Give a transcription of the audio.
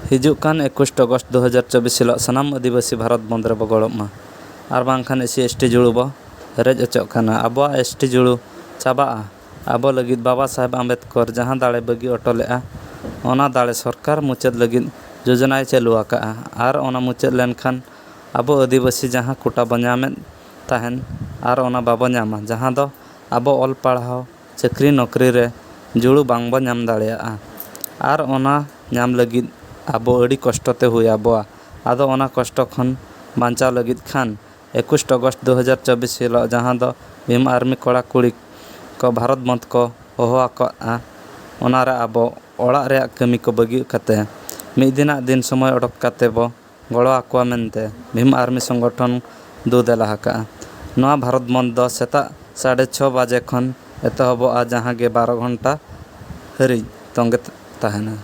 हिजुकान 21 अगस्त 2024 हिलोग सानाम आदिवासी भारत बंद रे गड़ोमा और बांखान एसी एसटी जुड़ू बो रेज अचोना अब एसटी जुड़ू चाबा अब लगिद बाबा साहेब आम्बेडकर जहां दाड़े बगी अटोलेआ ओना दाड़े सरकार मुचाद लगिद योजनाय चालुआका और ओना मुचाद लेनखान अब आदिवासी जहां कोटा बनामें ताहन और ओना बाबो नामा जहां दो अब ऑल पढ़ाओ चाकरी नौकरी रे जुड़ू बांगबो नाम दाड़ेया और ओना नाम लगिद अब अड़ी कष्टते हुई अब आदो ओना कष्ट खन बांचा लगिद खान 21 अगस्त 2024 हिलो जहां दो भीम आर्मी कड़ा कुड़ी को भारत बंद को होहोआका ओनारे अब ओड़ा रे कमी को बगी कते मिद दिना दिन समय ओडक कते बो गड़ो आकोआ मेनते भीम आर्मी संगठन दो देलाहाका नवा भारत बंद दो सेता 6:30 बजे खन एतहबोआ जहां गे 12 घंटा हरी तंगे ताहेना।